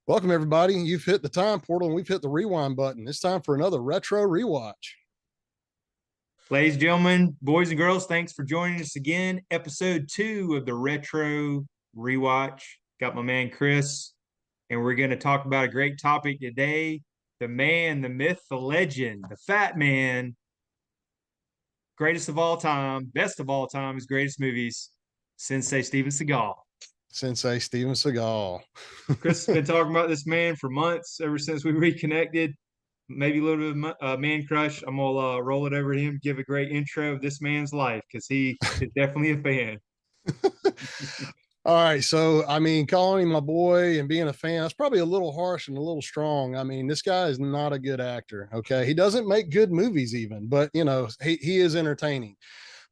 Welcome, everybody. You've hit the time portal and we've hit the rewind button. It's time for another Retro Rewatch. Ladies and gentlemen, boys and girls, thanks for joining us again. Episode 2 of the Retro Rewatch. Got my man Chris, and we're going to talk about a great topic today. The man, the myth, the legend, the fat man, greatest of all time, best of all time, his greatest movies, Sensei Steven Seagal. Sensei Steven Seagal. Chris has been talking about this man for months, ever since we reconnected. Maybe a little bit of a man crush. I'm gonna roll it over to him, give a great intro of this man's life because he is definitely a fan. All right. So, calling him my boy and being a fan, that's probably a little harsh and a little strong. This guy is not a good actor. Okay. He doesn't make good movies, even, but, he is entertaining.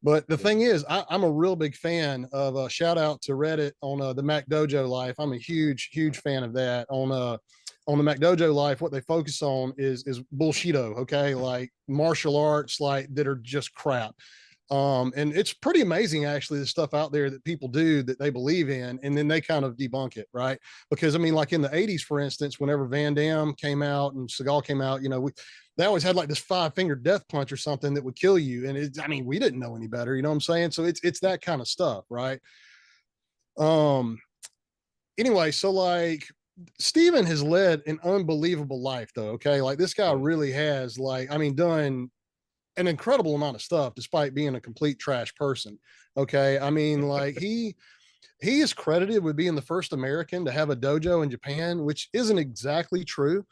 But the thing is, I'm a real big fan of shout out to Reddit on the Mac Dojo Life. I'm a huge fan of that. On the Mac Dojo Life, what they focus on is bullshito, okay? Like martial arts, like that are just crap. And it's pretty amazing, actually, the stuff out there that people do that they believe in, and then they kind of debunk it, right? Because like in the '80s, for instance, whenever Van Damme came out and Seagal came out, they always had like this 5-finger death punch or something that would kill you, and we didn't know any better, you know what I'm saying? So it's that kind of stuff, right? Um. Anyway, so like Steven has led an unbelievable life, though. Okay, like this guy really has, done an incredible amount of stuff despite being a complete trash person. Okay. He is credited with being the first American to have a dojo in Japan, which isn't exactly true.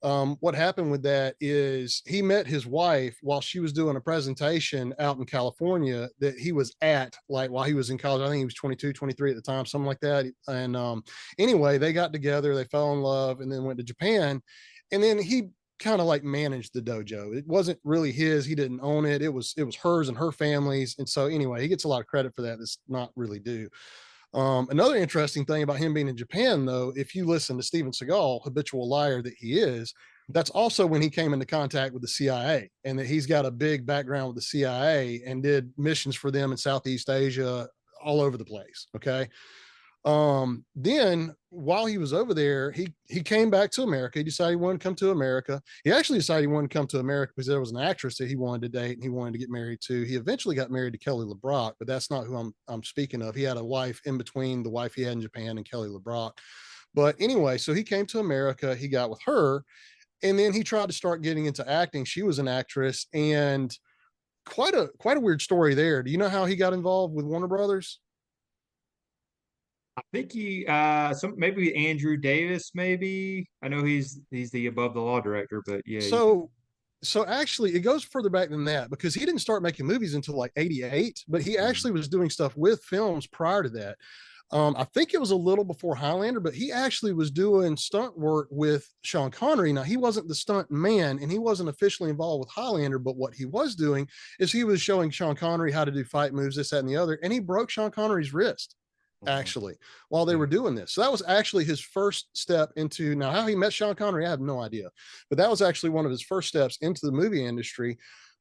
What happened with that is he met his wife while she was doing a presentation out in California that he was at, like while he was in college. I think he was 22, 23 at the time, something like that. And anyway, they got together, they fell in love, and then went to Japan. And then he kind of like managed the dojo. It wasn't really his. He didn't own it. It was hers and her family's. And so anyway, he gets a lot of credit for that. That's not really due. Another interesting thing about him being in Japan, though, if you listen to Steven Seagal, habitual liar that he is, that's also when he came into contact with the CIA, and that he's got a big background with the CIA and did missions for them in Southeast Asia, all over the place. Okay. Then while he was over there, he came back to America. He decided he wanted to come to America. He actually decided he wanted to come to America because there was an actress that he wanted to date and he wanted to get married to. He eventually got married to Kelly LeBrock, but that's not who I'm speaking of. He had a wife in between the wife he had in Japan and Kelly LeBrock. But anyway, so he came to America, he got with her, and then he tried to start getting into acting. She was an actress, and quite a weird story there. Do you know how he got involved with Warner Brothers? I think maybe Andrew Davis, maybe. I know he's the above the law director, but yeah. So so actually it goes further back than that, because he didn't start making movies until like 88, but he actually was doing stuff with films prior to that. I think it was a little before Highlander, but he actually was doing stunt work with Sean Connery. Now, he wasn't the stunt man and he wasn't officially involved with Highlander, but what he was doing is he was showing Sean Connery how to do fight moves, this, that, and the other, and he broke Sean Connery's wrist actually while they were doing this. So that was actually his first step into, now how he met Sean Connery, I have no idea, but that was actually one of his first steps into the movie industry.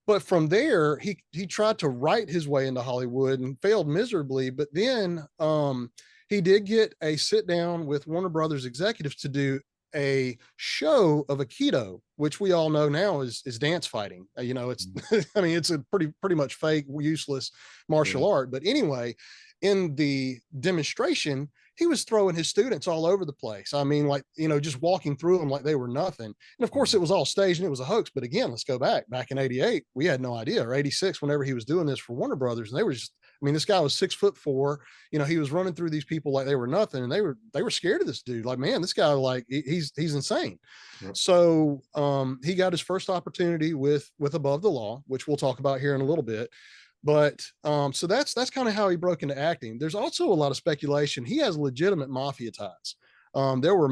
But from there, he tried to write his way into Hollywood and failed miserably. But then he did get a sit down with Warner Brothers executives to do a show of Aikido, which we all know now is dance fighting. It's it's a pretty much fake, useless martial art. But anyway, in the demonstration, he was throwing his students all over the place. Just walking through them like they were nothing. And of course, it was all staged and it was a hoax. But again, let's go back in '88. We had no idea, or '86, whenever he was doing this for Warner Brothers. And they were just, this guy was 6'4". He was running through these people like they were nothing. And they were scared of this dude. Like, man, this guy, like, he's insane. Yep. So he got his first opportunity with Above the Law, which we'll talk about here in a little bit. But so that's kind of how he broke into acting. There's also a lot of speculation. He has legitimate mafia ties. There were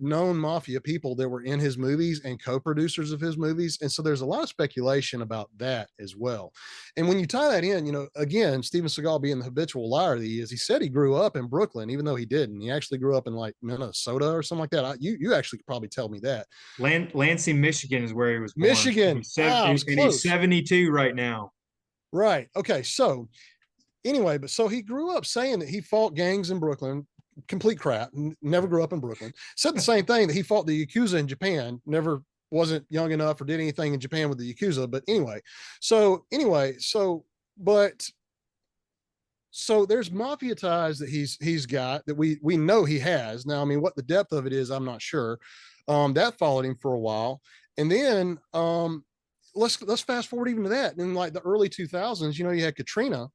known mafia people that were in his movies and co-producers of his movies. And so there's a lot of speculation about that as well. And when you tie that in, again, Steven Seagal being the habitual liar that he is, he said he grew up in Brooklyn, even though he didn't. He actually grew up in like Minnesota or something like that. You actually could probably tell me that. Lansing, Michigan is where he was born. Michigan. And he's 72 right now. Right. Okay. So anyway, so he grew up saying that he fought gangs in Brooklyn, complete crap. Never grew up in Brooklyn. Said the same thing, that he fought the Yakuza in Japan. Never wasn't young enough or did anything in Japan with the Yakuza. But but so there's mafia ties that he's got, that we know he has. Now, I mean, what the depth of it is, I'm not sure. That followed him for a while, and then let's fast forward even to that. In like the early 2000s, you had Katrina,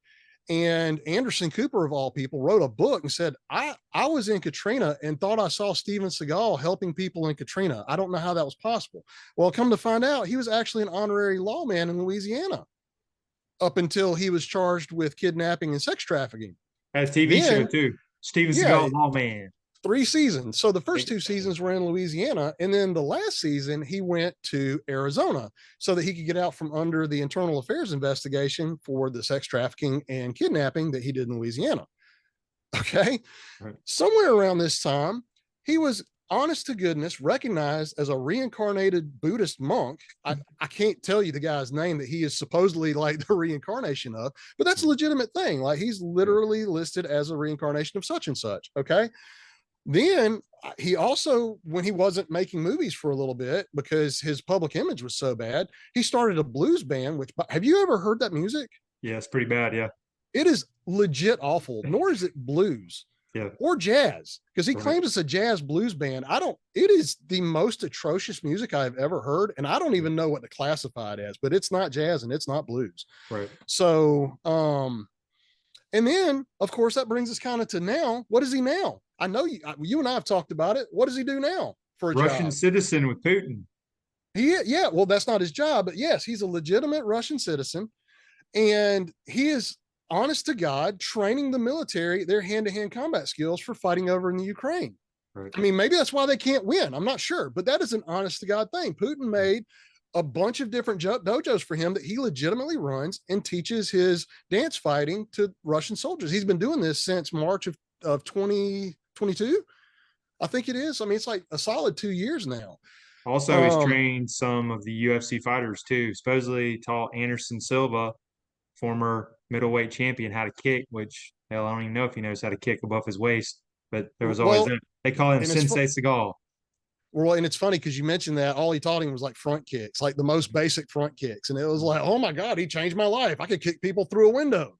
and Anderson Cooper, of all people, wrote a book and said, I was in Katrina and thought I saw Steven Seagal helping people in Katrina. I don't know how that was possible. Well, come to find out, he was actually an honorary lawman in Louisiana up until he was charged with kidnapping and sex trafficking. Had a TV show too. Steven Seagal, lawman. 3 seasons. So the first 2 seasons were in Louisiana, and then the last season he went to Arizona so that he could get out from under the internal affairs investigation for the sex trafficking and kidnapping that he did in Louisiana. Okay. Right. Somewhere around this time, he was, honest to goodness, recognized as a reincarnated Buddhist monk. I can't tell you the guy's name that he is supposedly like the reincarnation of, but that's a legitimate thing. Like, he's literally listed as a reincarnation of such and such. Okay. Then he also, when he wasn't making movies for a little bit because his public image was so bad, he started a blues band, which, have you ever heard that music? Yeah, it's pretty bad. Yeah. It is legit awful, nor is it blues. Yeah. Or jazz, because he claims it's a jazz blues band. It is the most atrocious music I've ever heard. And I don't even know what to classify it as, but it's not jazz and it's not blues. Right. So, and then of course that brings us kind of to now. What is he now? I know you and I have talked about it. What does he do now for a Russian job? citizen with Putin? Well, that's not his job, but yes, he's a legitimate Russian citizen, and he is, honest to God, training the military, their hand-to-hand combat skills for fighting over in the Ukraine. Right. I mean, maybe that's why they can't win. I'm not sure, but that is an honest to God thing. Putin made a bunch of different dojos for him that he legitimately runs and teaches his dance fighting to Russian soldiers. He's been doing this since March of 2022. I think it is. I mean, it's like a solid 2 years now. Also, he's trained some of the UFC fighters too. Supposedly taught Anderson Silva, former middleweight champion, how to kick, which, hell, I don't even know if he knows how to kick above his waist, but there was always they call him Sensei Seagal. Well, and it's funny because you mentioned that all he taught him was like front kicks, like the most basic front kicks. And it was like, oh my God, he changed my life. I could kick people through a window.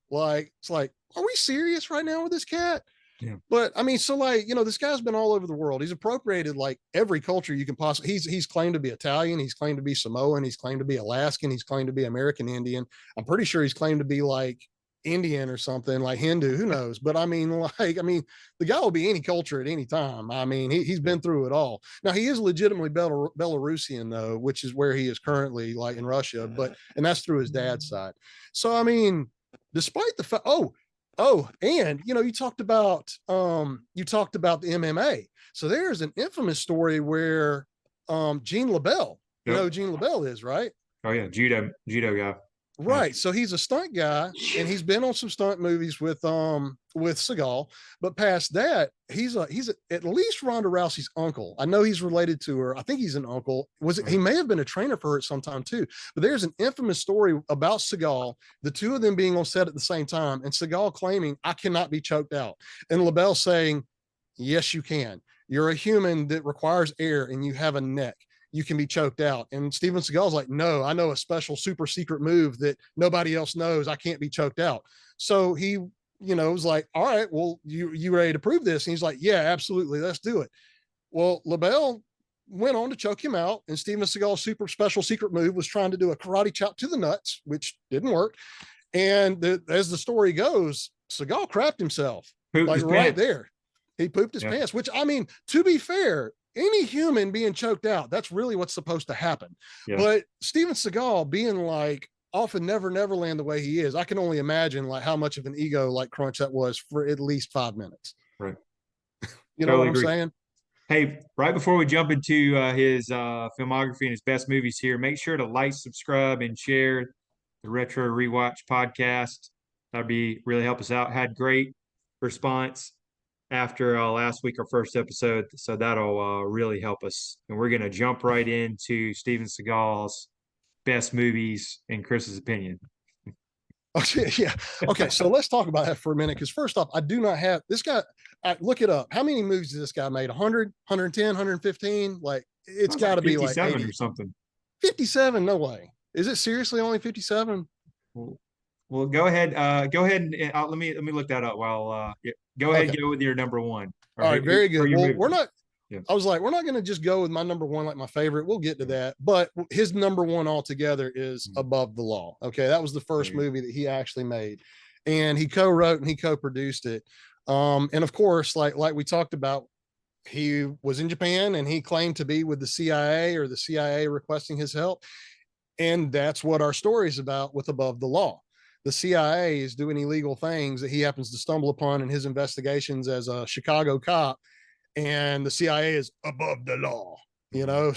Like, it's like, are we serious right now with this cat? Yeah. But I mean, so like, this guy's been all over the world. He's appropriated like every culture you can possibly. He's claimed to be Italian. He's claimed to be Samoan. He's claimed to be Alaskan. He's claimed to be American Indian. I'm pretty sure he's claimed to be like Indian or something, like Hindu. Who knows? But I mean, the guy will be any culture at any time. I mean, he's been through it all. Now he is legitimately Belarusian though, which is where he is currently, like in Russia. And that's through his dad's side. So I mean, despite the fact, and you talked about the MMA. So there's an infamous story where Gene LaBelle, you know who Gene LaBelle is, right? Oh yeah, judo guy. Right. So he's a stunt guy, and he's been on some stunt movies with Seagal. But past that, he's at least Ronda Rousey's uncle. I know he's related to her. I think he's an uncle. He may have been a trainer for her at some time too. But there's an infamous story about Seagal, the two of them being on set at the same time, and Seagal claiming, I cannot be choked out, and LaBelle saying, yes, you can. You're a human that requires air, and you have a neck. You can be choked out. And Steven Seagal's like, no, I know a special super secret move that nobody else knows. I can't be choked out. So he, was like, all right, well, you ready to prove this? And he's like, yeah, absolutely. Let's do it. Well, LaBelle went on to choke him out, and Steven Seagal's super special secret move was trying to do a karate chop to the nuts, which didn't work. And as the story goes, Seagal crapped himself right there. He pooped his pants, which, I mean, to be fair, any human being choked out, that's really what's supposed to happen. Yeah. But Steven Seagal being like off in Never Neverland the way he is, I can only imagine like how much of an ego like crunch that was for at least 5 minutes. Right. You know what I'm saying? Hey, right before we jump into his filmography and his best movies here, make sure to like, subscribe, and share the Retro Rewatch podcast. That'd be really help us out. Had great response after last week, our first episode. So that'll really help us. And we're going to jump right into Steven Seagal's best movies in Chris's opinion. Yeah. Okay. So let's talk about that for a minute. Because first off, I do not have this guy. Look it up. How many movies has this guy made? 100, 110, 115? Like, it's Sounds got like to be like 57 80. or something. 57? No way. Is it seriously only 57? Well, go ahead. Go ahead and let me look that up while yeah, go ahead Okay. and go with your number one All right. Very or good. your Well, movie. we're not, Yeah. I was like, we're not going to just go with my number one, like my favorite. We'll get to that. But his number one altogether is Mhm. Above the Law. Okay. That was the first Yeah. movie that he actually made. And he co-wrote and he co-produced it. And of course, like we talked about, he was in Japan and he claimed to be with the CIA or the CIA requesting his help. And that's what our story is about with Above the Law. The CIA is doing illegal things that he happens to stumble upon in his investigations as a Chicago cop, and the CIA is above the law. You Mhm. know,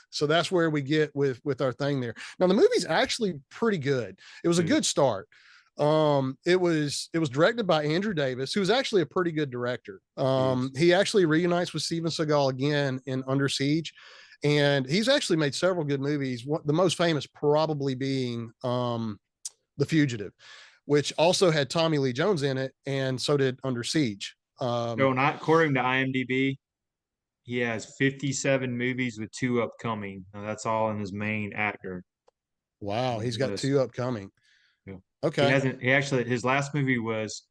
so that's where we get with our thing there. Now the movie's actually pretty good. It was a Yeah. good start. It was directed by Andrew Davis, who's actually a pretty good director. Yes. He actually reunites with Steven Seagal again in Under Siege, and he's actually made several good movies. The most famous probably being The Fugitive, which also had Tommy Lee Jones in it, and so did Under Siege. So not according to IMDb, he has 57 movies with two upcoming. Now, that's all in his main actor Wow, he's got list. two upcoming. Yeah. He Okay. hasn't. He actually his last movie was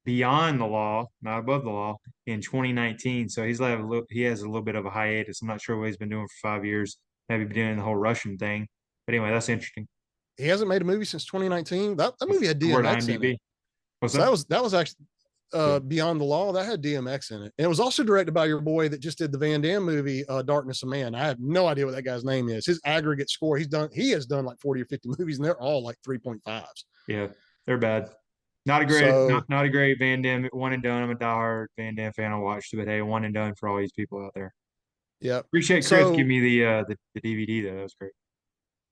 Beyond the Law, not Above the Law, in 2019. So he has a little bit of a hiatus. I'm not sure what he's been doing for 5 years. Maybe doing the whole Russian thing. But anyway, that's interesting. He hasn't made a movie since 2019. That movie had Word DMX in it. IMDb. What's So that? that was actually Yeah. Beyond the Law. That had DMX in it. And it was also directed by your boy that just did the Van Damme movie, Darkness of Man. I have no idea what that guy's name is. His aggregate score, he has done like 40 or 50 movies, and they're all like 3.5s. Yeah. They're bad. So Not a great Van Damme one and done. I'm a diehard Van Damme fan. I watched it, but hey, one and done for all these people out there. yeah. Appreciate Chris giving So me the DVD though. That was great.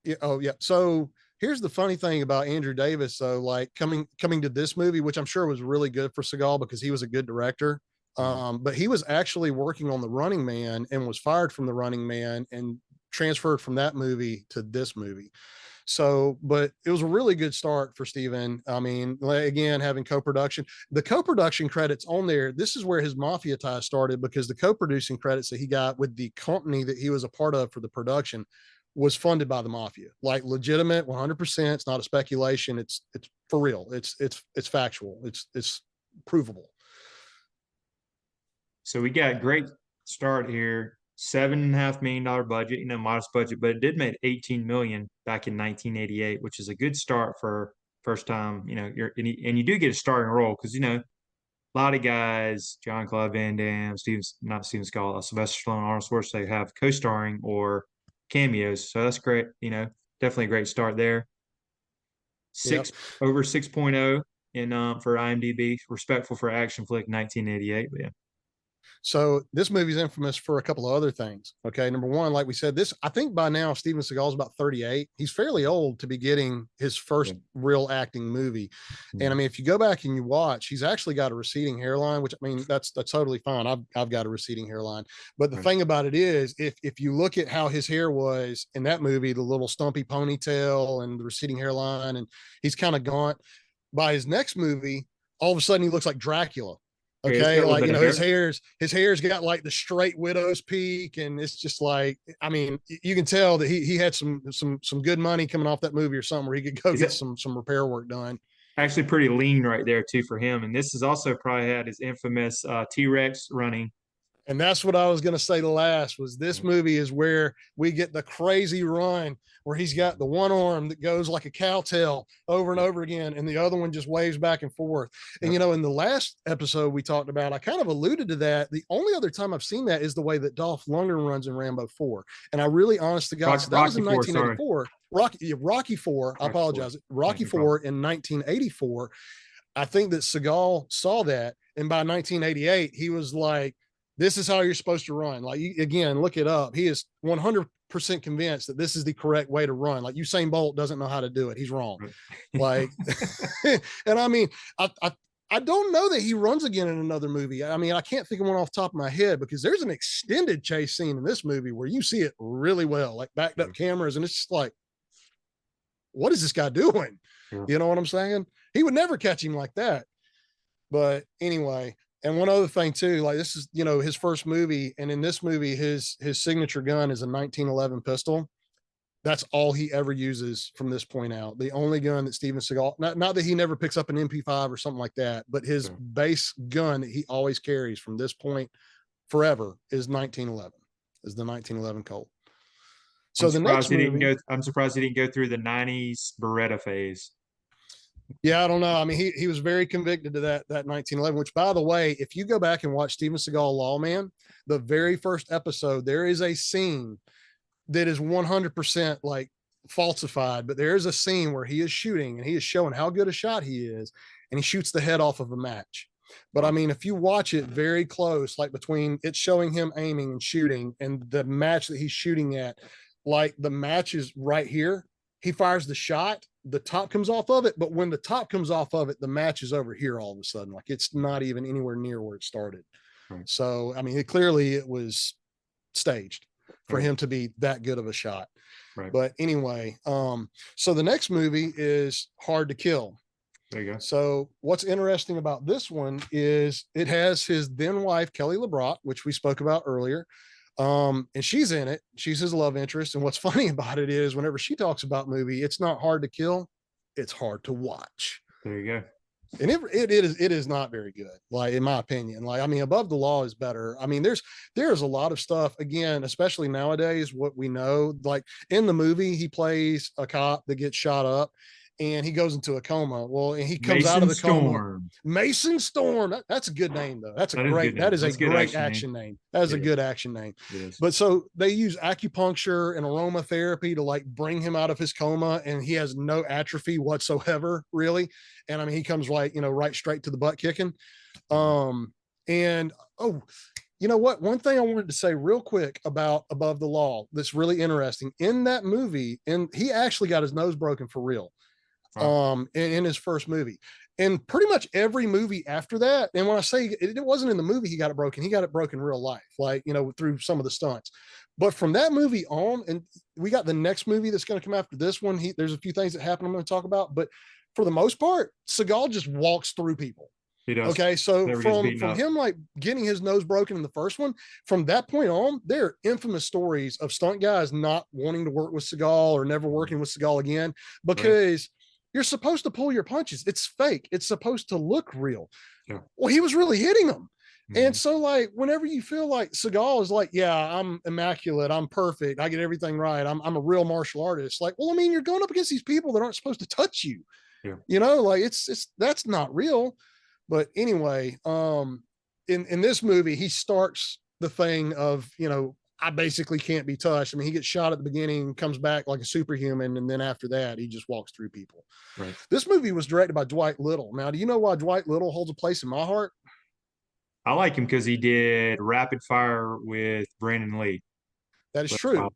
yeah, oh yeah. So here's the funny thing about Andrew Davis. So like coming to this movie, which I'm sure was really good for Seagal because he was a good director. Mhm. But he was actually working on The Running Man and was fired from The Running Man and transferred from that movie to this movie. So, but it was a really good start for Steven. I mean, again, having co-production, the co-production credits on there, this is where his mafia ties started because the co-producing credits that he got with the company that he was a part of for the production was funded by the mafia, like legitimate 100%. It's not a speculation. It's for real. It's factual. It's provable. So we got a great start here. $7.5 million budget, modest budget, but it did make 18 million back in 1988, which is a good start for first time. And you do get a starting role because a lot of guys, John Claude Van Damme, not Steven Seagal, Sylvester Stallone, Arnold Schwarzenegger have co-starring or cameos. So that's great. Definitely a great start there. Yep. Six over 6.0 in for IMDb, respectful for action flick 1988. But yeah. So this movie is infamous for a couple of other things. Okay, number one, like we said, this I think by now Steven Seagal is about 38. He's fairly old to be getting his first real acting movie. And I mean, if you go back and you watch, he's actually got a receding hairline, which I mean that's totally fine. I've got a receding hairline. But the thing about it is, if you look at how his hair was in that movie, the little stumpy ponytail and the receding hairline, and he's kind of gaunt. By his next movie, all of a sudden he looks like Dracula. Yeah, it's got a Okay, little like bit of hair. his hair's got like the straight widow's peak, and it's just like, I mean, you can tell that he had some good money coming off that movie or something where he could go Is get it some repair work done. actually pretty lean right there too for him? And this is also probably had his infamous T-Rex running. And that's what I was going to say the last was this movie is where we get the crazy run where he's got the one arm that goes like a cowtail over and over again, and the other one just waves back and forth. And, in the last episode we talked about, I kind of alluded to that. The only other time I've seen that is the way that Dolph Lundgren runs in Rambo 4. And I really, honest to God, so that was in 1984. Rocky 4, I apologize. Rocky 4 in 1984. I think that Seagal saw that. And by 1988, he was like, this is how you're supposed to run. Like, again, look it up. He is 100% convinced that this is the correct way to run. Like Usain Bolt doesn't know how to do it. He's wrong. Like, and I mean, I don't know that he runs again in another movie. I mean, I can't think of one off the top of my head because there's an extended chase scene in this movie where you see it really well, like backed up cameras. And it's just like, what is this guy doing? You know what I'm saying? He would never catch him like that. But anyway, and one other thing too, like this is, his first movie. And in this movie, his signature gun is a 1911 pistol. That's all he ever uses from this point out. The only gun that Steven Seagal, not that he never picks up an MP5 or something like that, but his base gun that he always carries from this point forever is 1911, is the 1911 Colt. So the next movie, I'm surprised he didn't go through the 90s Beretta phase. Yeah, I don't know. I mean, he was very convicted to that 1911, which, by the way, if you go back and watch Steven Seagal Lawman, the very first episode, there is a scene that is 100% like falsified, but there is a scene where he is shooting and he is showing how good a shot he is, and he shoots the head off of a match. But I mean, if you watch it very close, like between it's showing him aiming and shooting and the match that he's shooting at, like the match is right here. He fires the shot, the top comes off of it, but when the top comes off of it, the match is over here all of a sudden. Like it's not even anywhere near where it started. Right. So, I mean, clearly it was staged for him to be that good of a shot. Right. But anyway, so the next movie is Hard to Kill. There you go. So what's interesting about this one is it has his then wife, Kelly LeBrock, which we spoke about earlier. And she's in it. She's his love interest. And what's funny about it is whenever she talks about movie, it's not hard to kill. It's hard to watch. There you go. And it is not very good. Like, in my opinion, like, I mean, Above the Law is better. I mean, there's a lot of stuff, again, especially nowadays, what we know, like in the movie, he plays a cop that gets shot up and he goes into a coma. Well, and he comes out of the coma. Mason Storm. That's a good name, though. That is a great action name. That is a good action name. But so they use acupuncture and aromatherapy to like bring him out of his coma, and he has no atrophy whatsoever, really. And I mean, he comes right straight to the butt kicking. And you know what? One thing I wanted to say real quick about Above the Law that's really interesting in that movie, and he actually got his nose broken for real. In his first movie, and pretty much every movie after that. And when I say it wasn't in the movie, he got it broken in real life, like, through some of the stunts. But from that movie on, and we got the next movie that's going to come after this one. There's a few things that happen I'm going to talk about, but for the most part, Seagal just walks through people. He does. Okay. So from him, like getting his nose broken in the first one, from that point on, there are infamous stories of stunt guys not wanting to work with Seagal or never working with Seagal again, because you're supposed to pull your punches. It's fake. It's supposed to look real. Yeah. Well, he was really hitting them. Mm-hmm. And so, like, whenever you feel like Seagal is like, yeah, I'm immaculate, I'm perfect, I get everything right, I'm a real martial artist. Like, well, I mean, you're going up against these people that aren't supposed to touch you. Yeah. Like it's that's not real. But anyway, in this movie, he starts the thing of, I basically can't be touched. I mean, he gets shot at the beginning, comes back like a superhuman, and then after that, he just walks through people. Right. This movie was directed by Dwight Little. Now, do you know why Dwight Little holds a place in my heart? I like him because he did Rapid Fire with Brandon Lee. That is true.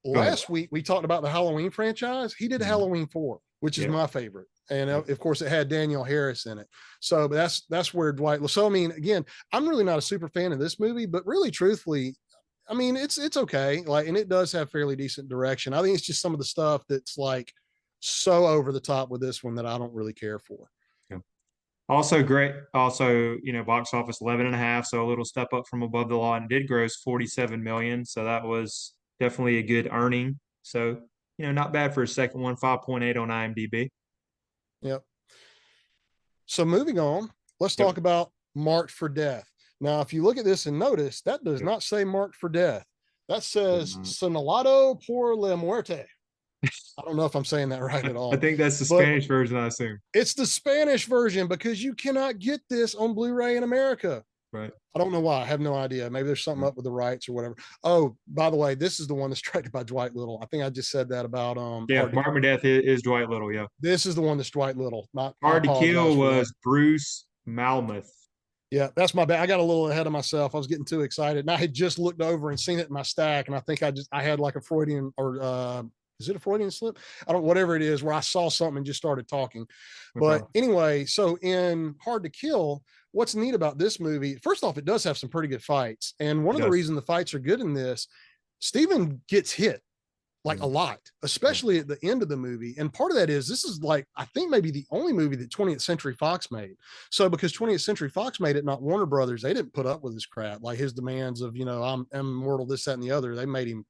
Last week, we talked about the Halloween franchise. He did Halloween 4, which is my favorite. And of course, it had Danielle Harris in it. So that's where Dwight. So, I mean, again, I'm really not a super fan of this movie, but really, truthfully, I mean, it's okay. Like, and it does have fairly decent direction. I think it's just some of the stuff that's like so over the top with this one that I don't really care for. Yeah. Also great. Also, box office 11.5. So a little step up from Above the Law, and did gross 47 million. So that was definitely a good earning. So, not bad for a second one, 5.8 on IMDb. Yep. So moving on, let's talk about Marked for Death. Now, if you look at this and notice, that does not say Marked for Death. That says Señalado por la Muerte. I don't know if I'm saying that right at all. I think that's the Spanish version, I assume. It's the Spanish version because you cannot get this on Blu-ray in America. Right. I don't know why. I have no idea. Maybe there's something up with the rights or whatever. Oh, by the way, this is the one that's directed by Dwight Little. I think I just said that about Marked for Death is Dwight Little, yeah. This is the one that's Dwight Little. Not Hard to Kill was Bruce Malmuth. Yeah, that's my bad. I got a little ahead of myself. I was getting too excited, and I had just looked over and seen it in my stack, and I think I had like a Freudian, or is it a Freudian slip? I don't, whatever it is, where I saw something and just started talking. But anyway, so in Hard to Kill, what's neat about this movie, first off, it does have some pretty good fights. And one of the reasons the fights are good in this, Steven gets hit. like a lot, especially at the end of the movie. And part of that is this is like, I think maybe the only movie that 20th Century Fox made. So because 20th Century Fox made it, not Warner Brothers, they didn't put up with his crap, like his demands of, I'm immortal, this, that, and the other. They made him,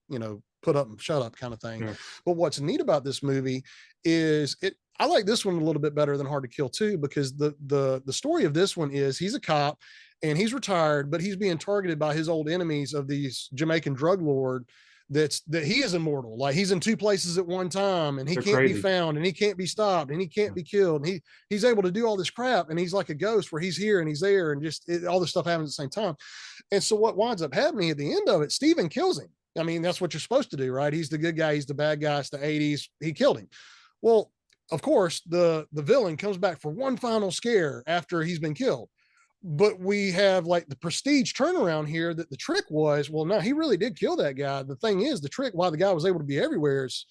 put up and shut up kind of thing. Yeah. But what's neat about this movie is I like this one a little bit better than Hard to Kill too, because the story of this one is he's a cop and he's retired, but he's being targeted by his old enemies of these Jamaican drug lord that he is immortal. Like he's in two places at one time and he can't be found and he can't be stopped and he can't be killed. And he's able to do all this crap. And he's like a ghost where he's here and he's there and just all this stuff happens at the same time. And so what winds up happening at the end of it, Steven kills him. I mean, that's what you're supposed to do, right? He's the good guy. He's the bad guy. It's the 80s. He killed him. Well, of course, the villain comes back for one final scare after he's been killed. But we have like the prestige turnaround here that the trick was, well, no, he really did kill that guy. The thing is, the trick why the guy was able to be everywhere is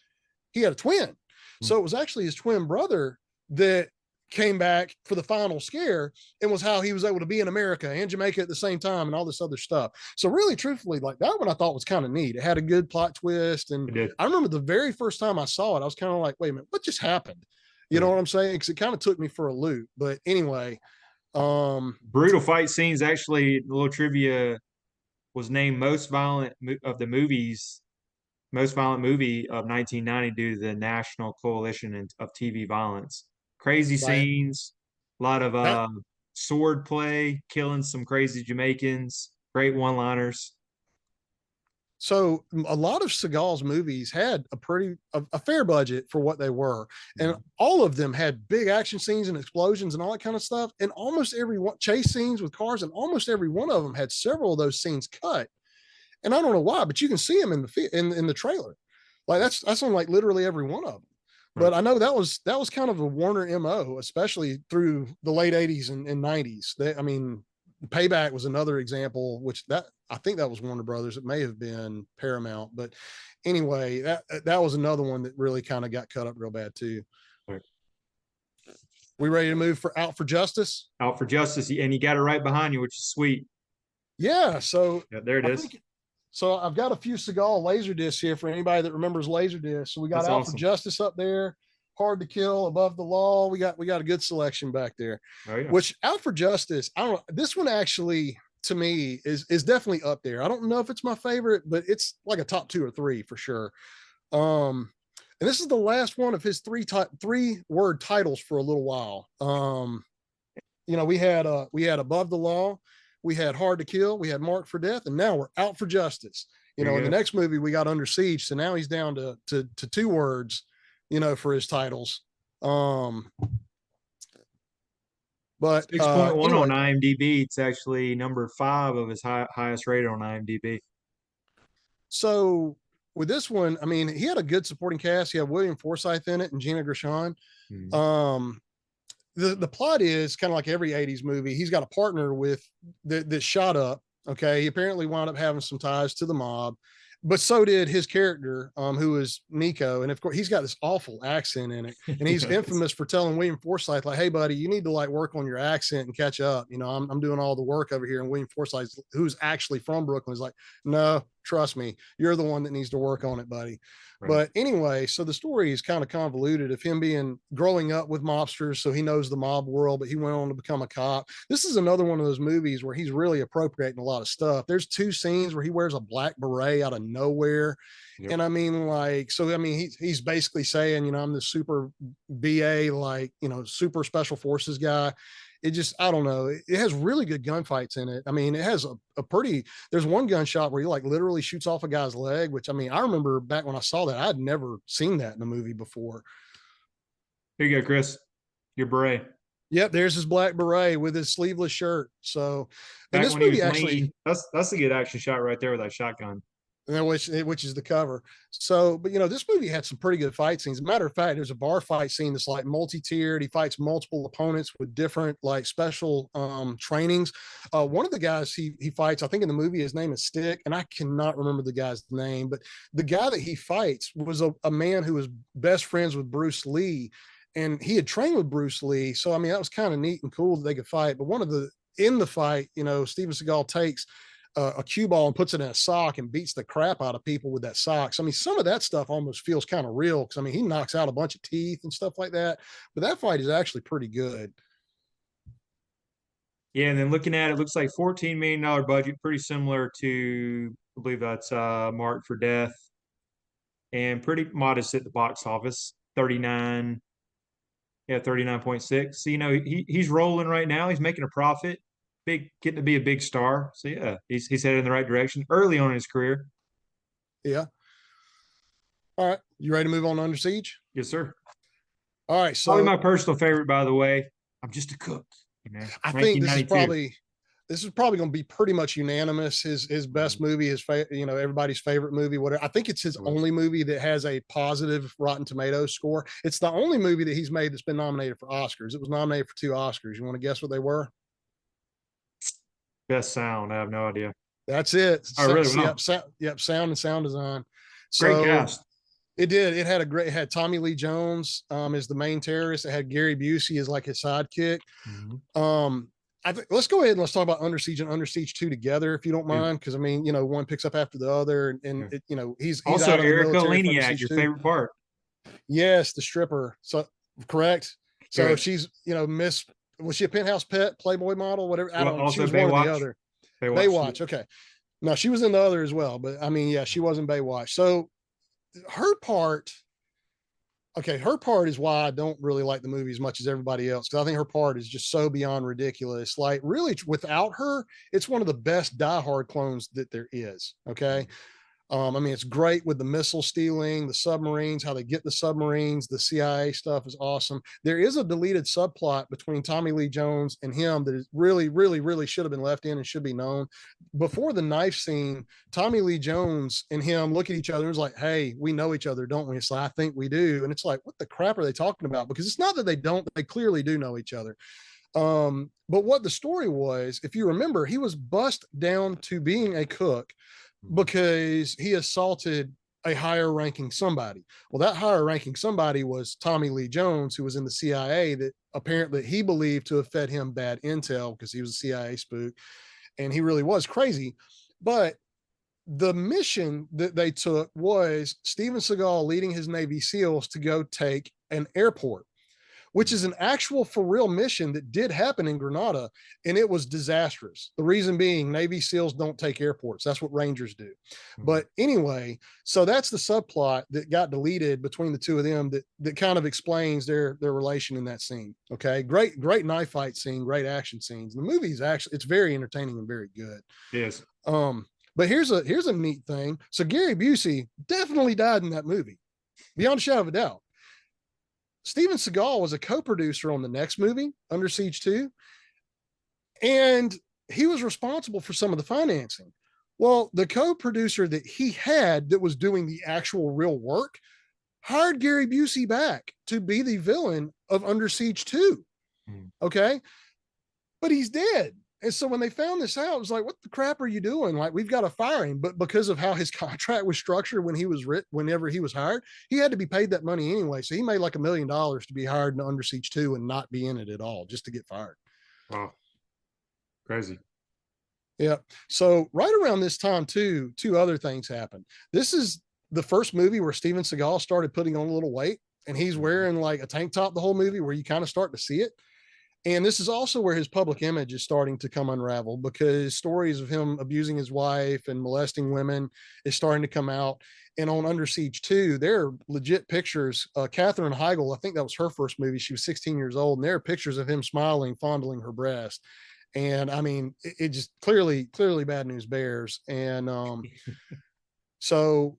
he had a twin. Mm-hmm. So it was actually his twin brother that came back for the final scare and was how he was able to be in America and Jamaica at the same time and all this other stuff. So really, truthfully, like that one I thought was kind of neat. It had a good plot twist. And I remember the very first time I saw it, I was kind of like, wait a minute, what just happened? You know what I'm saying? Because it kind of took me for a loop. But anyway, brutal fight scenes. Actually, a little trivia, was named most violent movie of 1990 due to the National Coalition of TV Violence. Crazy scenes, a lot of sword play, killing some crazy Jamaicans, great one-liners. So a lot of Seagal's movies had a fair budget for what they were. And all of them had big action scenes and explosions and all that kind of stuff. And almost every one, chase scenes with cars, and almost every one of them had several of those scenes cut. And I don't know why, but you can see them in the trailer. Like that's on like literally every one of them. But I know that was kind of a Warner MO, especially through the late 80s and 90s. Payback was another example, which I think that was Warner Brothers. It may have been Paramount, but anyway, that was another one that really kind of got cut up real bad too. Right. We ready to move Out for Justice? Out for Justice, and you got it right behind you, which is sweet. Yeah, so there it is. So I've got a few Seagal laser discs here for anybody that remembers laser discs. So we got Out for Justice up there, Hard to Kill, Above the Law. We got a good selection back there. Oh, yeah. Which Out for Justice, I don't know. This one actually, to me, is definitely up there. I don't know if it's my favorite, but it's like a top 2 or 3 for sure. And this is the last one of his 3-word titles for a little while. We had Above the Law, we had Hard to Kill, we had Marked for Death, and now we're Out for Justice. In the next movie we got Under Siege, so now he's down to 2 words, for his titles. But 6.1 on IMDb. It's actually number 5 of his highest rated on IMDb. So with this one, I mean, he had a good supporting cast. He had William Forsythe in it and Gina Gershon. Mm-hmm. The plot is kind of like every 80s movie. He's got a partner with that shot up. Okay. He apparently wound up having some ties to the mob, but so did his character, who is Nico. And of course he's got this awful accent in it. And he's infamous for telling William Forsythe, like, hey buddy, you need to like work on your accent and catch up. I'm doing all the work over here. And William Forsythe, who's actually from Brooklyn, is like, no, trust me, you're the one that needs to work on it, buddy. Right. But anyway, so the story is kind of convoluted of him growing up with mobsters. So he knows the mob world, but he went on to become a cop. This is another one of those movies where he's really appropriating a lot of stuff. There's 2 scenes where he wears a black beret out of nowhere. Yep. And I mean, he's basically saying, I'm the super BA, super special forces guy. It just, I don't know. It has really good gunfights in it. I mean, it has there's one gunshot where he like literally shoots off a guy's leg, which I mean, I remember back when I saw that, I'd never seen that in a movie before. Here you go, Chris. Your beret. Yep. There's his black beret with his sleeveless shirt. So, and this movie actually, that's a good action shot right there with that shotgun. Which is the cover. So, but this movie had some pretty good fight scenes. As a matter of fact, there's a bar fight scene that's like multi-tiered. He fights multiple opponents with different like special trainings. One of the guys he fights, I think in the movie, his name is Stick, and I cannot remember the guy's name, but the guy that he fights was a man who was best friends with Bruce Lee, and he had trained with Bruce Lee. So, I mean, that was kind of neat and cool that they could fight. But in the fight, Steven Seagal takes a cue ball and puts it in a sock and beats the crap out of people with that sock. So, I mean, some of that stuff almost feels kind of real because, I mean, he knocks out a bunch of teeth and stuff like that. But that fight is actually pretty good. Yeah, and then looking at it, looks like $14 million budget, pretty similar to, I believe that's Marked for Death, and pretty modest at the box office, 39, yeah, 39.6. So, he's rolling right now. He's making a profit, getting to be a big star. So yeah, he's headed in the right direction early on in his career. Yeah. All right. You ready to move on to Under Siege? Yes, sir. All right. Probably So my personal favorite, by the way. I'm just a cook. I think this is 1992. probably going to be pretty much unanimous. His best Mhm. movie, everybody's favorite movie. Whatever. I think it's his only movie that has a positive Rotten Tomatoes score. It's the only movie that he's made that's been nominated for Oscars. It was nominated for 2 Oscars. You want to guess what they were? Best sound. I have no idea. That's it. Oh, really? Wow. Yep, sound and sound design. Great So cast. it did. It had Tommy Lee Jones as the main terrorist. It had Gary Busey as like his sidekick. Mm-hmm. I think let's go ahead and let's talk about Under Siege and Under Siege 2 together, if you don't Yeah. mind, because I mean, one picks up after the other, and Yeah. he's Also, out of the Erica military for Under Leniak, Siege your 2. favorite part. Yes, the stripper. So correct. So Correct. she's Miss, was she a Penthouse Pet, Playboy model, whatever? I Well, don't know. She also was one or the Baywatch. other. Baywatch. Baywatch. Okay. No, she was in the other as well, but I mean, yeah, she was in Baywatch. So her part, okay, her part is why I don't really like the movie as much as everybody else, because I think her part is just so beyond ridiculous. Like, really, without her, it's one of the best Die Hard clones that there is. Okay. I mean, it's great with the missile stealing, the submarines, how they get the submarines, the CIA stuff is awesome. There is a deleted subplot between Tommy Lee Jones and him that is really, really, really should have been left in and should be known. Before the knife scene, Tommy Lee Jones and him look at each other and it's like, hey, we know each other, don't we? It's like, I think we do. And it's like, what the crap are they talking about? Because it's not that they don't, they clearly do know each other. But what the story was, if you remember, he was bussed down to being a cook because he assaulted a higher ranking somebody. Well, that higher ranking somebody was Tommy Lee Jones, who was in the CIA, that apparently he believed to have fed him bad intel because he was a CIA spook. And he really was crazy. But the mission that they took was Steven Seagal leading his Navy SEALs to go take an airport, which is an actual for real mission that did happen in Grenada, and it was disastrous. The reason being, Navy SEALs don't take airports. That's what Rangers do. But anyway, so that's the subplot that got deleted between the two of them that kind of explains their relation in that scene. Okay, great knife fight scene, great action scenes. The movie is actually, it's very entertaining and very good. Yes. But here's a neat thing. So Gary Busey definitely died in that movie, beyond a shadow of a doubt. Steven Seagal was a co-producer on the next movie, Under Siege 2, and he was responsible for some of the financing. Well, the co-producer that he had that was doing the actual real work hired Gary Busey back to be the villain of Under Siege 2. Okay. But he's dead. And so when they found this out, it was like, what the crap are you doing? Like, we've got to fire him. But because of how his contract was structured whenever he was hired, he had to be paid that money anyway. So he made like $1 million to be hired in Under Siege 2 and not be in it at all, just to get fired. Wow. Crazy. Yeah. So right around this time too, 2 other things happened. This is the first movie where Steven Seagal started putting on a little weight, and he's wearing like a tank top the whole movie, where you kind of start to see it. And this is also where his public image is starting to come unravel, because stories of him abusing his wife and molesting women is starting to come out. And on Under Siege 2, there are legit pictures. Katherine Heigl, I think that was her first movie. She was 16 years old, and there are pictures of him smiling, fondling her breast. And I mean, it just clearly bad news bears. And so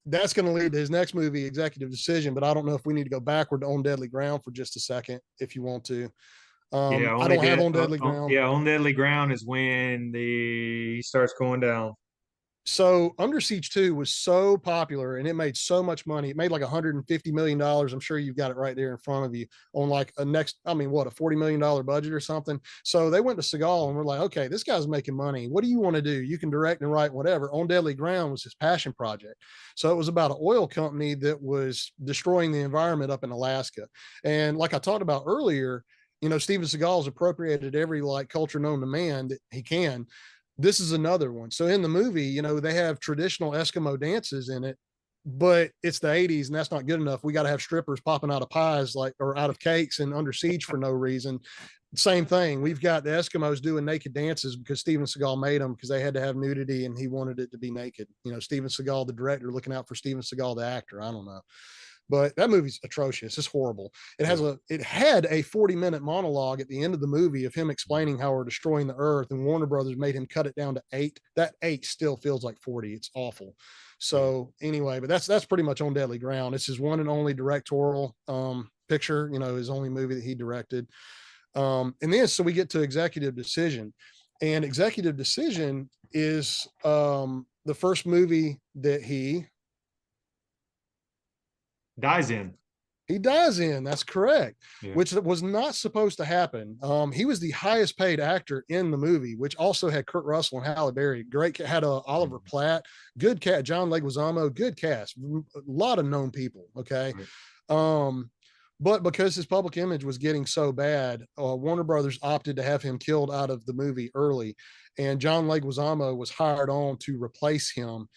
that's going to lead to his next movie, Executive Decision. But I don't know if we need to go backward to On Deadly Ground for just a second, if you want to. Yeah, I don't have On Deadly Ground. Yeah, On Deadly Ground is when he starts going down. So Under Siege 2 was so popular and it made so much money. It made like $150 million. I'm sure you've got it right there in front of you on like a $40 million budget or something. So they went to Seagal and were like, okay, this guy's making money. What do you want to do? You can direct and write whatever. On Deadly Ground was his passion project. So it was about an oil company that was destroying the environment up in Alaska. And like I talked about earlier, Steven Seagal has appropriated every like culture known to man that he can. This is another one. So in the movie, they have traditional Eskimo dances in it, but it's the 80s and that's not good enough. We got to have strippers popping out of pies or out of cakes and under siege for no reason. Same thing. We've got the Eskimos doing naked dances because Steven Seagal made them because they had to have nudity and he wanted it to be naked. Steven Seagal, the director, looking out for Steven Seagal, the actor. I don't know. But that movie's atrocious. It's horrible. It had a 40-minute monologue at the end of the movie of him explaining how we're destroying the earth, and Warner Brothers made him cut it down to 8. That 8 still feels like 40. It's awful. So anyway, but that's pretty much On Deadly Ground. It's his one and only directorial picture, his only movie that he directed. And then so we get to Executive Decision. And Executive Decision is the first movie that he dies in. He dies in. That's correct. Yeah. Which was not supposed to happen. He was the highest paid actor in the movie, which also had Kurt Russell and Halle Berry. Great, had Oliver Platt, good cast. John Leguizamo, good cast. A lot of known people. Okay. Right. But because his public image was getting so bad, Warner Brothers opted to have him killed out of the movie early, and John Leguizamo was hired on to replace him,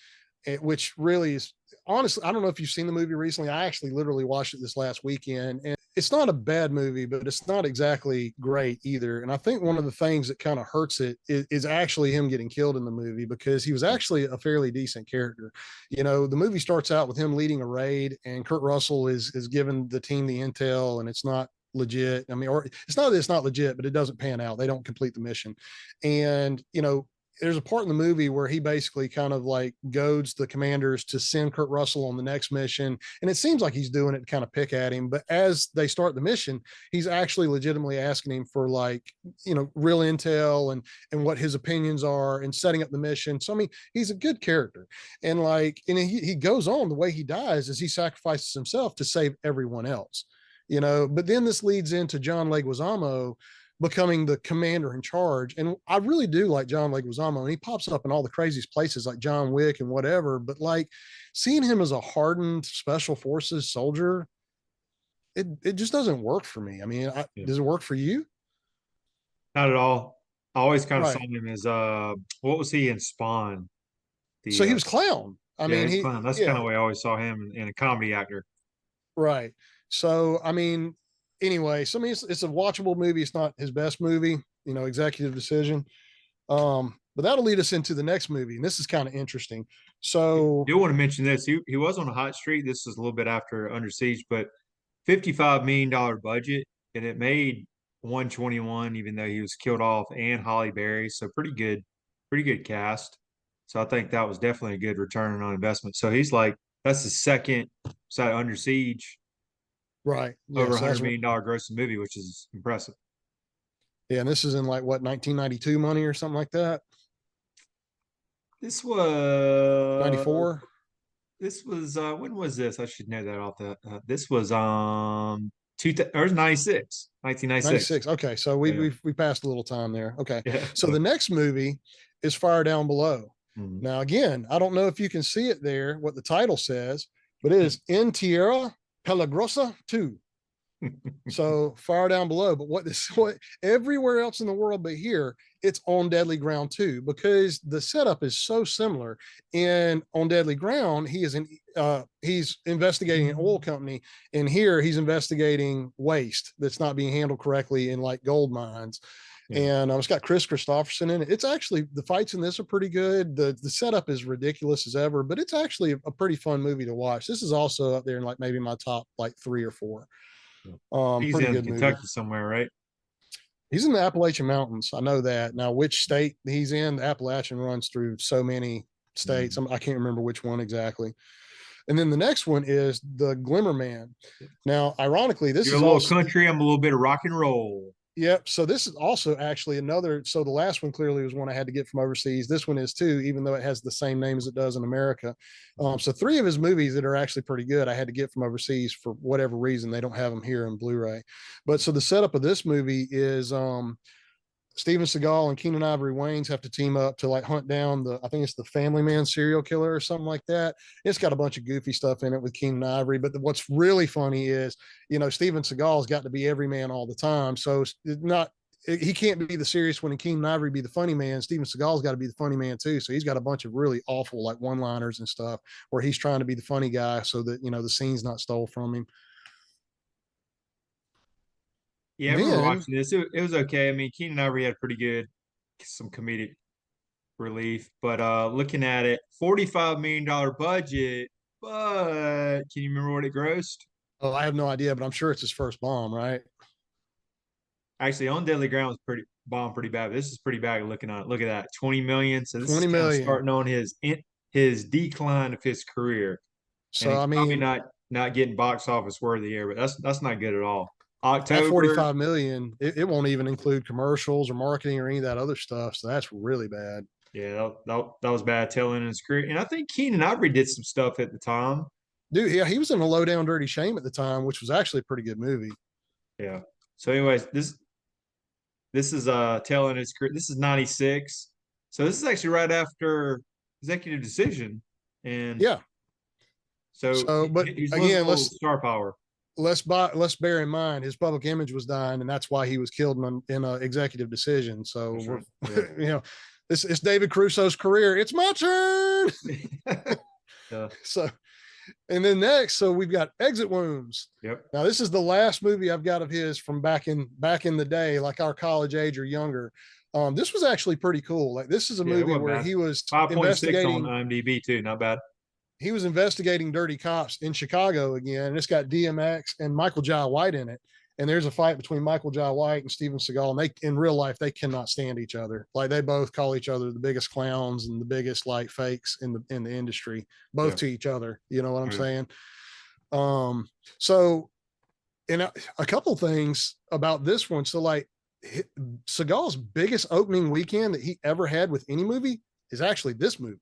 which really is, honestly, I don't know if you've seen the movie recently. I actually literally watched it this last weekend, and it's not a bad movie, but it's not exactly great either. And I think one of the things that kind of hurts it is actually him getting killed in the movie, because he was actually a fairly decent character. The movie starts out with him leading a raid, and Kurt Russell is giving the team the intel, and it's not legit. I mean, or it's not that it's not legit, but it doesn't pan out. They don't complete the mission. And, there's a part in the movie where he basically kind of like goads the commanders to send Kurt Russell on the next mission. And it seems like he's doing it to kind of pick at him. But as they start the mission, he's actually legitimately asking him for real intel and what his opinions are and setting up the mission. So, I mean, he's a good character. And he goes on, the way he dies is he sacrifices himself to save everyone else, but then this leads into John Leguizamo becoming the commander in charge. And I really do like John Leguizamo, and he pops up in all the craziest places like John Wick and whatever. But seeing him as a hardened special forces soldier, it just doesn't work for me. I mean, does it work for you? Not at all. I always kind of saw him as what was he in Spawn? So he was Clown. I mean, he's Clown. That's kind of the way I always saw him in a comedy actor. Right. So I mean, anyway, so I mean, it's a watchable movie. It's not his best movie, Executive Decision. But that'll lead us into the next movie, and this is kind of interesting. So I do want to mention this. He was on a hot streak. This is a little bit after Under Siege, but $55 million budget, and it made 121, even though he was killed off, and Holly Berry. So pretty good cast. So I think that was definitely a good return on investment. So that's the second side Under Siege. Right. Over $100 million gross movie, which is impressive. Yeah, and this is in 1992 money or something like that. This was 94. This was when was this? I should know that off the. This was 96, 1996. 96. Okay, so we passed a little time there. Okay, yeah. So the next movie is Fire Down Below. Mm-hmm. Now again, I don't know if you can see it there, what the title says, but it is En Tierra Peligrosa 2. So Fire Down Below. But what everywhere else in the world but here, it's On Deadly Ground 2, because the setup is so similar. And On Deadly Ground, he's investigating an oil company, and here he's investigating waste that's not being handled correctly in gold mines. Yeah. And it's got Chris Christopherson in it. It's actually, the fights in this are pretty good. The setup is ridiculous as ever, but it's actually a pretty fun movie to watch. This is also up there in maybe my top 3 or 4. He's in Kentucky somewhere, right? He's in the Appalachian Mountains. I know that. Now, which state he's in, the Appalachian runs through so many states. I can't remember which one exactly. And then the next one is The Glimmer Man. Now, ironically, this You're is a little country. I'm a little bit of rock and roll. Yep. So this is also actually another. So the last one clearly was one I had to get from overseas. This one is too, even though it has the same name as it does in America. So 3 of his movies that are actually pretty good, I had to get from overseas for whatever reason. They don't have them here in Blu-ray. But so the setup of this movie is Steven Seagal and Keenan Ivory Wayans have to team up to hunt down I think it's the Family Man serial killer or something like that. It's got a bunch of goofy stuff in it with Keenan Ivory, but what's really funny is, Steven Seagal's got to be every man all the time. So he can't be the serious one and Keenan Ivory be the funny man. Steven Seagal's got to be the funny man too. So he's got a bunch of really awful like one-liners and stuff where he's trying to be the funny guy so that the scene's not stole from him. Yeah, I remember watching this. It was okay. I mean, Keenan Ivory had pretty good, some comedic relief, but looking at it, $45 million budget, but can you remember what it grossed? Oh, I have no idea, but I'm sure it's his first bomb, right? Actually, On Deadly Ground was pretty bad. This is pretty bad looking at it. Look at that, 20 million. So this is 20 kind of million. starting on his decline of his career. And So he's I probably mean, not getting box office worthy here, but that's not good at all. that October, 45 million, it won't even include commercials or marketing or any of that other stuff. So that's really bad. yeah, that was bad telling in his career. And I think Keenan Ivory did some stuff at the time. Dude, yeah, he was in a Low Down Dirty Shame at the time, which was actually a pretty good movie. Yeah. So, anyways, this is telling his career. This is 96. So this is actually right after Executive Decision. And Yeah. so So, but he's again, losing star power. let's bear in mind his public image was dying, and that's why he was killed in an Executive Decision. So we're, right. Yeah. it's David Crusoe's career. It's my turn. Yeah. So, and then next, so we've got Exit Wounds. Yep. Now this is the last movie I've got of his from back in the day, like our college age or younger. This was actually pretty cool. Like this is a movie where he was 5.6 on IMDb too. Not bad. He was investigating dirty cops in Chicago again. And it's got DMX and Michael Jai White in it. And there's a fight between Michael Jai White and Steven Seagal. And they, in real life, they cannot stand each other. Like they both call each other the biggest clowns and the biggest like fakes in the industry, both to each other. You know what I'm saying? So, and a couple things about this one. So like Seagal's biggest opening weekend that he ever had with any movie is actually this movie,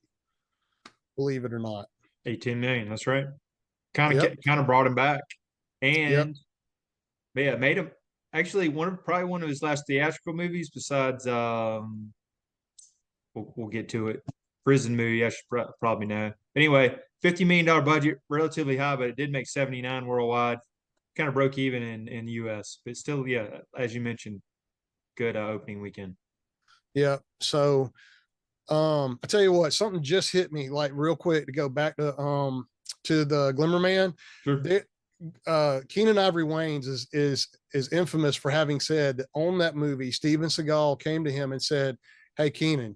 believe it or not. 18 million. That's right. Kind of brought him back, and yeah, made him actually probably one of his last theatrical movies. Besides, we'll get to it. Prison movie, I should probably know. Anyway, $50 million budget, relatively high, but it did make 79 worldwide. Kind of broke even in the U.S., but still, yeah, as you mentioned, good opening weekend. Yeah. So, I tell you what, something just hit me like real quick to go back to the Glimmer Man. Sure. Keenan Ivory Wayans is infamous for having said that on that movie, Steven Seagal came to him and said, "Hey, Keenan,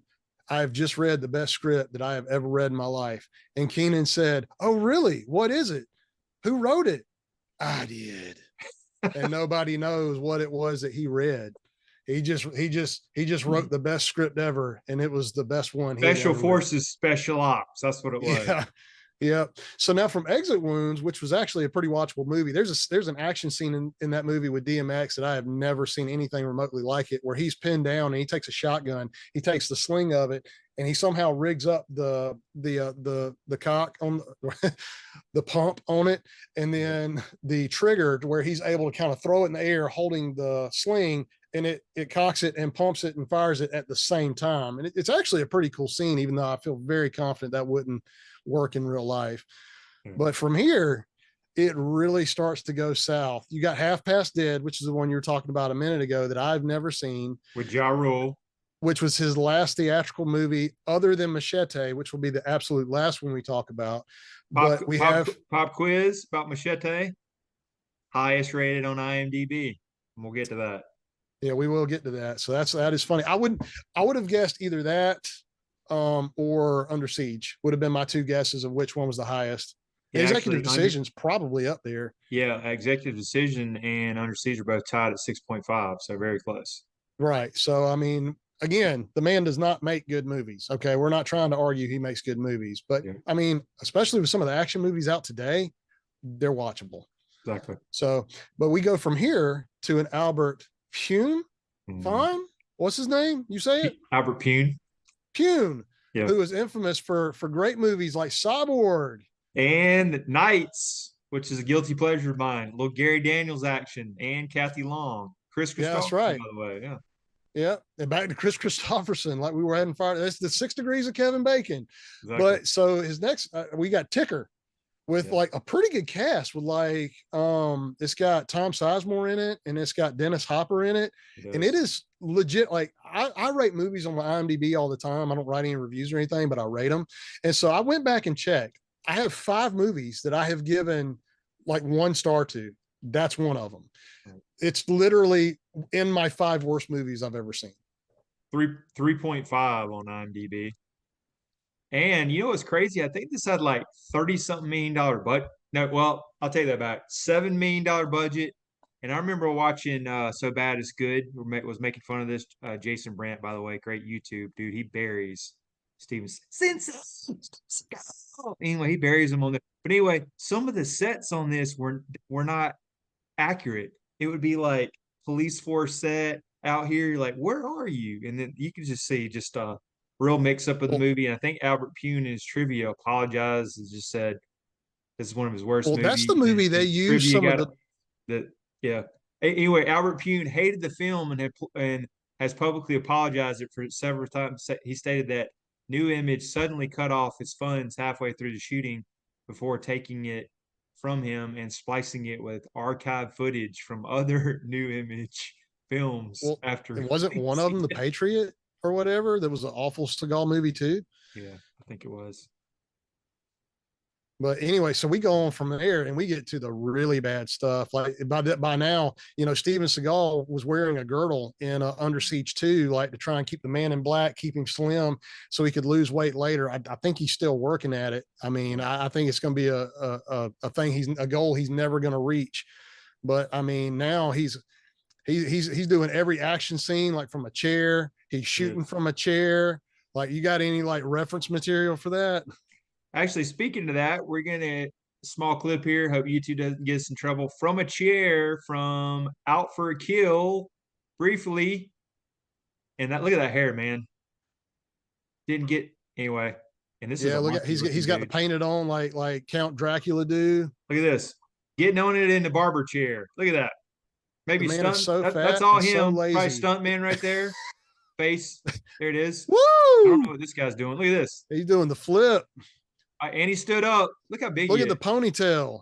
I've just read the best script that I have ever read in my life." And Keenan said, "Oh, really? What is it? Who wrote it?" "I did." And nobody knows what it was that he read. He just wrote the best script ever, and it was the best one. Special Forces, Special Ops. That's what it was. Yeah. Yeah. So now from Exit Wounds, which was actually a pretty watchable movie, there's an action scene in that movie with DMX that I have never seen anything remotely like it, where he's pinned down and he takes a shotgun, he takes the sling of it, and he somehow rigs up the cock on the pump on it, and then the trigger to where he's able to kind of throw it in the air holding the sling, and it cocks it and pumps it and fires it at the same time. And it's actually a pretty cool scene, even though I feel very confident that wouldn't work in real life. But from here, it really starts to go south. You got Half Past Dead, which is the one you were talking about a minute ago that I've never seen. With Ja Rule. Which was his last theatrical movie other than Machete, which will be the absolute last one we talk about. But we have pop quiz about Machete. Highest rated on IMDb. And we'll get to that. Yeah, we will get to that. So that is funny. I would have guessed either that or Under Siege would have been my two guesses of which one was the highest. Yeah, Executive Decision's probably up there. Yeah, Executive Decision and Under Siege are both tied at 6.5, so very close. Right. So I mean, again, the man does not make good movies. Okay, we're not trying to argue he makes good movies, but I mean, especially with some of the action movies out today, they're watchable. Exactly. So, but we go from here to an Albert Pune. Fine. What's his name? You say it? Albert Pune. Pune, who is infamous for great movies like Cyborg and Knights, which is a guilty pleasure of mine. Little Gary Daniels action and Kathy Long. Chris Christopherson, that's right. By the way, yeah. Yeah, and back to Chris Christopherson, like we were having fire. That's the 6 Degrees of Kevin Bacon. Exactly. But so his next, we got Ticker. with like a pretty good cast with like it's got Tom Sizemore in it and it's got Dennis Hopper in it. And it is legit. Like I rate movies on my IMDb all the time. I don't write any reviews or anything, but I rate them. And so I went back and checked. I have 5 movies that I have given like 1 star to. That's one of them. It's literally in my 5 worst movies I've ever seen. 3.5 on IMDb. And you know what's crazy? I think this had like 30 something million dollar budget. No, well, I'll take that back. $7 million budget. And I remember watching So Bad It's Good, was making fun of this. Jason Brandt, by the way, great YouTube dude. He buries Steven Anyway, he buries him on there. But anyway, some of the sets on this were not accurate. It would be like police force set out here. You're like, where are you? And then you can just see just real mix up of the movie. And I think Albert Pune in his trivia apologized and just said this is one of his worst movies. That's the movie they used some of the yeah. Anyway, Albert Pune hated the film and has publicly apologized it for several times. He stated that New Image suddenly cut off his funds halfway through the shooting before taking it from him and splicing it with archive footage from other New Image films. After it wasn't one of them The Patriot or whatever. That was an awful Seagal movie too. Yeah, I think it was. But anyway, so we go on from there and we get to the really bad stuff. Like by now, Steven Seagal was wearing a girdle in Under Siege 2, like to try and keep the Man in Black, keep him slim so he could lose weight later. I think he's still working at it. I mean, I think it's going to be a thing. A goal he's never going to reach. But I mean, now he's doing every action scene, like from a chair. He's shooting from a chair. Like, you got any like reference material for that? Actually, speaking of that, we're gonna small clip here. Hope YouTube doesn't get us in trouble. From a chair from Out for a Kill, briefly. And look at that hair, man. Didn't get anyway. And this is look at he's got the painted on like Count Dracula do. Look at this. Getting on it in the barber chair. Look at that. Maybe stunt. That's all him. So probably stunt man right there. Face. There it is. Woo! I don't know what this guy's doing. Look at this. He's doing the flip. And he stood up. Look how big. Look at the ponytail.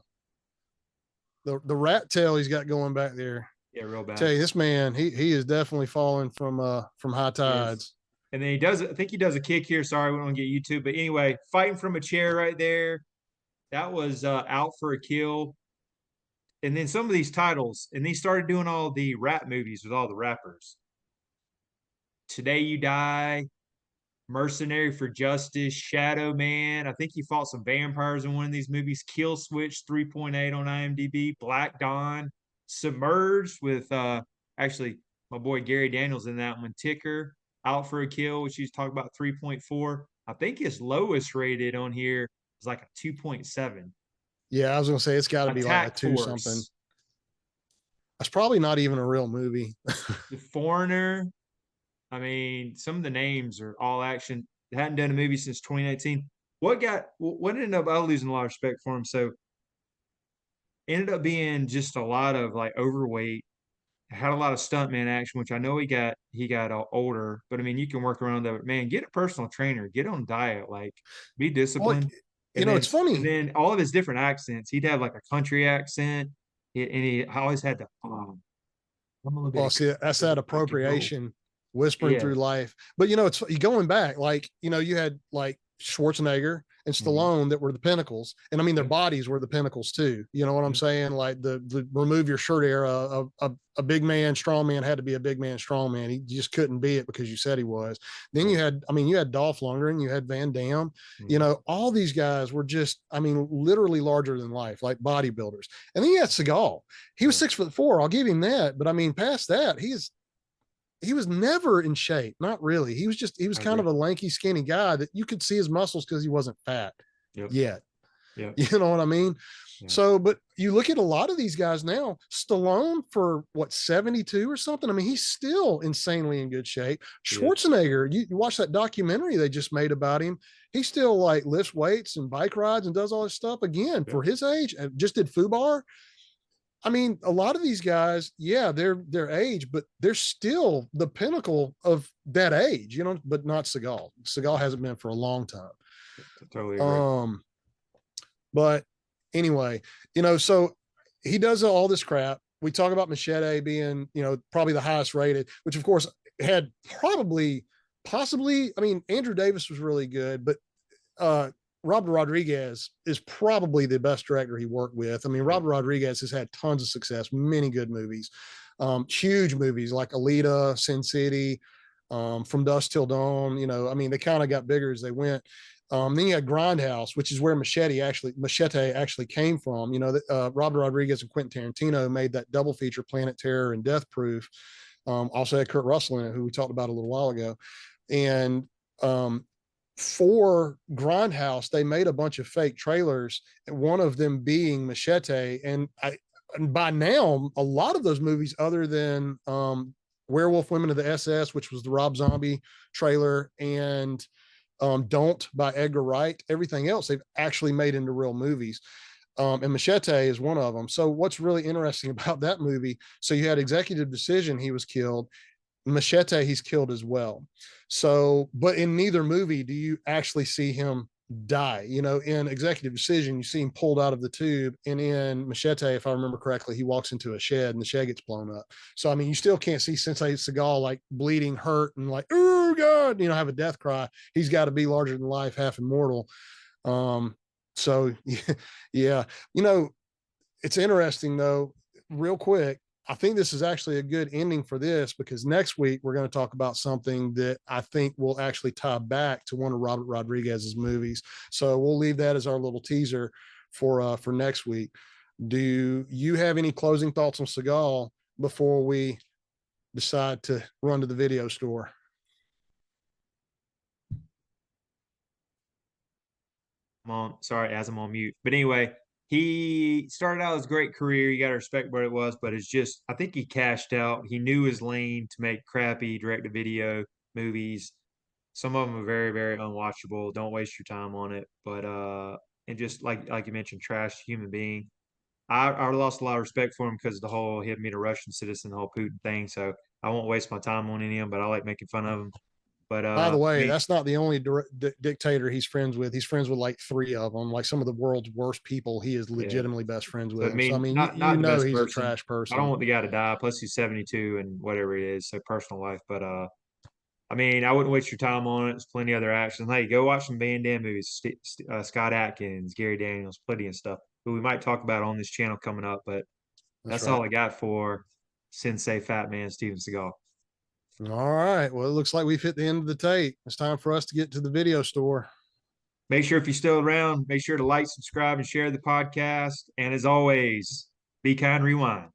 The rat tail he's got going back there. Yeah, real bad. Tell you, this man, he is definitely falling from high tides. And then I think he does a kick here. Sorry, we don't get YouTube. But anyway, fighting from a chair right there. That was Out for a Kill. And then some of these titles, and he started doing all the rap movies with all the rappers. Today You Die, Mercenary for Justice, Shadow Man. I think he fought some vampires in one of these movies. Kill Switch, 3.8 on IMDb. Black Dawn, Submerged with actually my boy Gary Daniels in that one. Ticker, Out for a Kill, which he's talking about 3.4. I think his lowest rated on here is like a 2.7. Yeah, I was gonna say it's got to be like a 2 something. That's probably not even a real movie. The Foreigner. I mean, some of the names are all action. They hadn't done a movie since 2019. What ended up, I was losing a lot of respect for him. So ended up being just a lot of like overweight, had a lot of stuntman action, which I know he got older, but I mean, you can work around that. But man, get a personal trainer, get on diet, like be disciplined. Well, it's funny. And then all of his different accents, he'd have like a country accent, and he always had to. See, that's that appropriation. Whispering through life. But it's going back, like, you had like Schwarzenegger and Stallone that were the pinnacles. And I mean, their bodies were the pinnacles too. You know what I'm saying? Like the remove your shirt era of a big man, strong man had to be a big man, strong man. He just couldn't be it because you said he was. Then you had Dolph Lundgren, you had Van Damme, all these guys were just, literally larger than life, like bodybuilders. And then you had Seagal. He was 6'4". I'll give him that. But past that, he was never in shape. Not really. He was kind of a lanky, skinny guy that you could see his muscles because he wasn't fat yet. Yeah. You know what I mean? Yeah. So, but you look at a lot of these guys now, Stallone for 72 or something. I mean, he's still insanely in good shape. Schwarzenegger, you watch that documentary they just made about him. He still like lifts weights and bike rides and does all this stuff again for his age, and just did FUBAR. I mean, a lot of these guys, they're their age, but they're still the pinnacle of that age, but not Seagal. Seagal hasn't been for a long time. Totally agree. But anyway, so he does all this crap. We talk about Machete being, probably the highest rated, which of course had possibly, I mean, Andrew Davis was really good, but Robert Rodriguez is probably the best director he worked with. I mean, Robert Rodriguez has had tons of success, many good movies, huge movies like Alita, Sin City, From Dusk Till Dawn. I mean, they kind of got bigger as they went. Then you had Grindhouse, which is where Machete actually came from. Robert Rodriguez and Quentin Tarantino made that double feature, Planet Terror and Death Proof. Also had Kurt Russell in it, who we talked about a little while ago. And for Grindhouse, they made a bunch of fake trailers, one of them being Machete. And by now, a lot of those movies, other than Werewolf Women of the SS, which was the Rob Zombie trailer, and Don't by Edgar Wright, everything else they've actually made into real movies. And Machete is one of them. So what's really interesting about that movie, so you had Executive Decision, he was killed. Machete, he's killed as well. So, but in neither movie do you actually see him die. In Executive Decision, you see him pulled out of the tube, and in Machete, if I remember correctly, he walks into a shed and the shed gets blown up. So, I mean, you still can't see Sensei Seagal like bleeding, hurt, and like, oh God, have a death cry. He's got to be larger than life, half immortal. So yeah, it's interesting though, real quick. I think this is actually a good ending for this, because next week we're going to talk about something that I think will actually tie back to one of Robert Rodriguez's movies. So we'll leave that as our little teaser for next week. Do you have any closing thoughts on Seagal before we decide to run to the video store? As I'm on mute. But anyway, he started out his great career. You got to respect what it was, but it's just, I think he cashed out. He knew his lane to make crappy direct-to-video movies. Some of them are very, very unwatchable. Don't waste your time on it. But and just like you mentioned, trash human being. I lost a lot of respect for him because of the whole him being a Russian citizen, the whole Putin thing. So I won't waste my time on any of them, but I like making fun of him. But by the way, I mean, that's not the only dictator he's friends with. He's friends with like 3 of them, like some of the world's worst people. He is legitimately best friends with. I mean, So I mean, not the best he's person. a trash person. I don't want the guy to die. Plus, he's 72 and whatever it is, so personal life. But I mean, I wouldn't waste your time on it. There's plenty of other action. Hey, go watch some Van Damme movies. Scott Atkins, Gary Daniels, plenty of stuff. But we might talk about on this channel coming up. But that's all I got for Sensei Fat Man Steven Seagal. All right. Well, it looks like we've hit the end of the tape. It's time for us to get to the video store. Make sure, if you're still around, make sure to like, subscribe, and share the podcast. And as always, be kind, rewind.